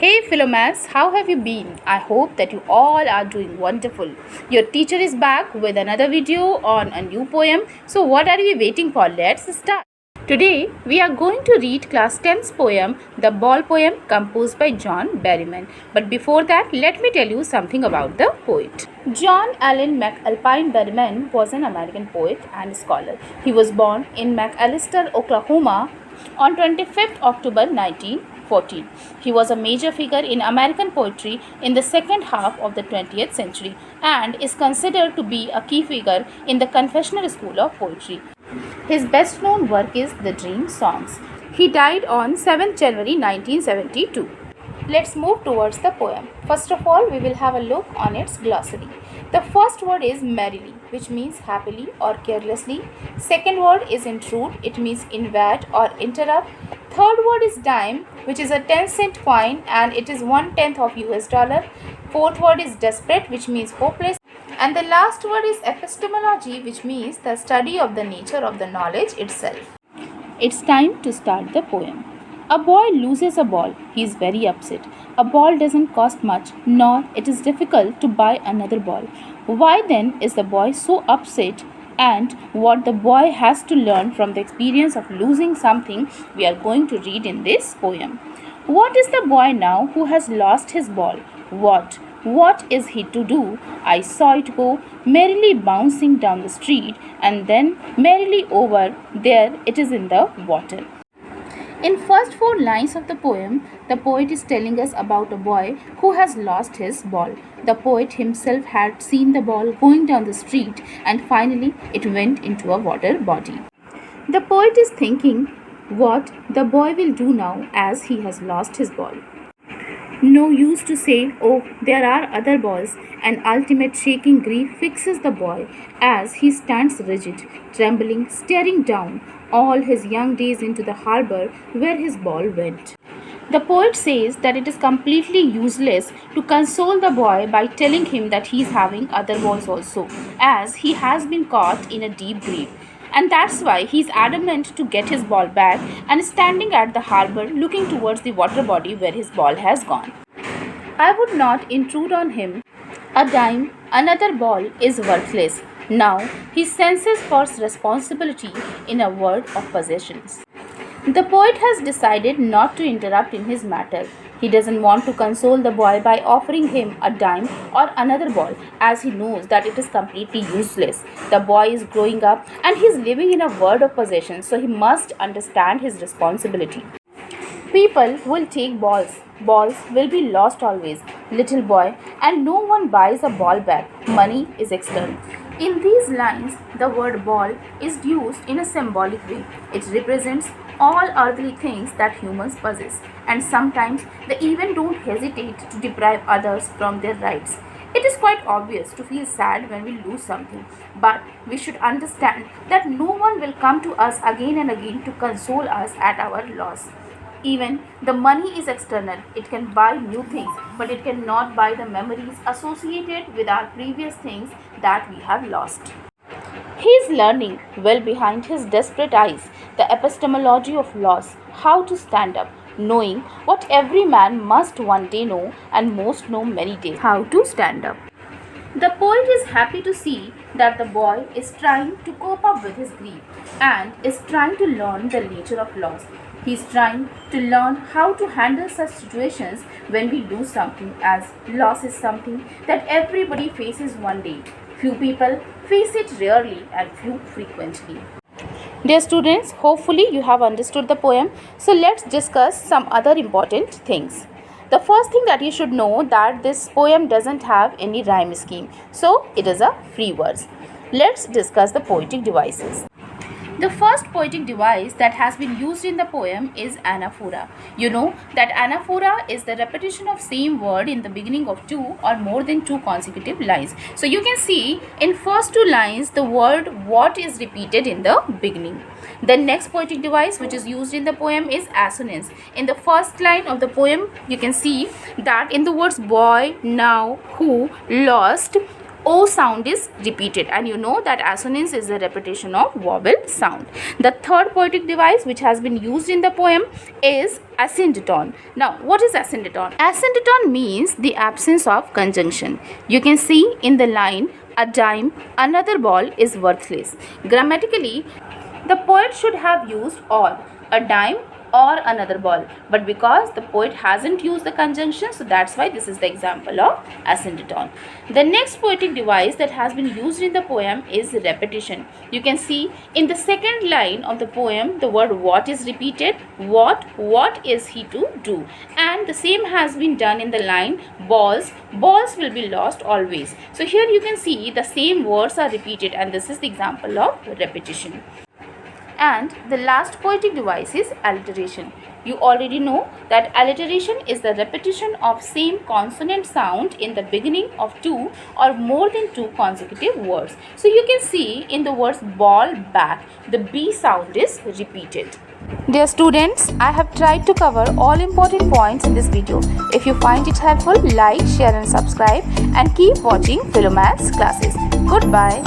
Hey Philomax, how have you been? I hope that you all are doing wonderful. Your teacher is back with another video on a new poem. So what are we waiting for? Let's start. Today we are going to read class 10's poem, The Ball Poem, composed by John Berryman. But before that, let me tell you something about the poet. John Allen McAlpine Berryman was an American poet and scholar. He was born in McAllister, Oklahoma on 25th October 1914. He was a major figure in American poetry in the second half of the 20th century and is considered to be a key figure in the confessional school of poetry. His best known work is The Dream Songs. He died on 7th January 1972. Let's move towards the poem. First of all, we will have a look on its glossary. The first word is merrily, which means happily or carelessly. Second word is intrude, it means invade or interrupt. Third word is dime, which is a 10-cent coin and it is 1/10 of US dollar. Fourth word is desperate, which means hopeless. And the last word is epistemology, which means the study of the nature of the knowledge itself. It's time to start the poem. A boy loses a ball. He is very upset. A ball doesn't cost much, nor it is difficult to buy another ball. Why then is the boy so upset? And what the boy has to learn from the experience of losing something we are going to read in this poem. What is the boy now who has lost his ball? What is he to do? I saw it go merrily bouncing down the street and then merrily over there it is in the water. In first 4 lines of the poem, the poet is telling us about a boy who has lost his ball. The poet himself had seen the ball going down the street and finally it went into a water body. The poet is thinking what the boy will do now as he has lost his ball. No use to say, oh, there are other balls. An ultimate shaking grief fixes the boy as he stands rigid, trembling, staring down all his young days into the harbor where his ball went. The poet says that it is completely useless to console the boy by telling him that he is having other balls also, as he has been caught in a deep grief. And that's why he is adamant to get his ball back and standing at the harbor looking towards the water body where his ball has gone. I would not intrude on him. A dime, another ball is worthless. Now he senses first responsibility in a word of possessions. The poet has decided not to interrupt in his matter. He doesn't want to console the boy by offering him a dime or another ball as he knows that it is completely useless. The boy is growing up and he is living in a world of possession, so he must understand his responsibility. People will take balls. Balls will be lost always, little boy, and no one buys a ball back. Money is external. In these lines, the word ball is used in a symbolic way. It represents all earthly things that humans possess, and sometimes they even don't hesitate to deprive others from their rights. It is quite obvious to feel sad when we lose something, but we should understand that no one will come to us again and again to console us at our loss. Even the money is external. It can buy new things, but it cannot buy the memories associated with our previous things that we have lost. He is learning, well behind his desperate eyes, the epistemology of loss, how to stand up, knowing what every man must one day know and most know many days, how to stand up. The poet is happy to see that the boy is trying to cope up with his grief and is trying to learn the nature of loss. He is trying to learn how to handle such situations when we lose something, as loss is something that everybody faces one day. Few people face it rarely and few frequently. Dear students, hopefully you have understood the poem. So let's discuss some other important things. The first thing that you should know that this poem doesn't have any rhyme scheme. So it is a free verse. Let's discuss the poetic devices. The first poetic device that has been used in the poem is anaphora. You know that anaphora is the repetition of same word in the beginning of 2 or more than 2 consecutive lines. So you can see in first 2 lines the word what is repeated in the beginning. The next poetic device which is used in the poem is assonance. In the first line of the poem you can see that in the words boy, now, who, lost, O sound is repeated, and you know that assonance is the repetition of vowel sound. The third poetic device which has been used in the poem is asyndeton. Now, what is asyndeton? Asyndeton means the absence of conjunction. You can see in the line, a dime, another ball is worthless. Grammatically, the poet should have used all, a dime or another ball, but because the poet hasn't used the conjunction, so that's why this is the example of asyndeton. The next poetic device that has been used in the poem is repetition. You can see in the second line of the poem the word what is repeated. What is he to do? And the same has been done in the line balls will be lost always. So here you can see the same words are repeated, and this is the example of repetition. And the last poetic device is alliteration. You already know that alliteration is the repetition of same consonant sound in the beginning of two or more than two consecutive words. So you can see in the words ball, bat, the B sound is repeated. Dear students, I have tried to cover all important points in this video. If you find it helpful, like, share and subscribe, and keep watching Philomaths classes. Goodbye.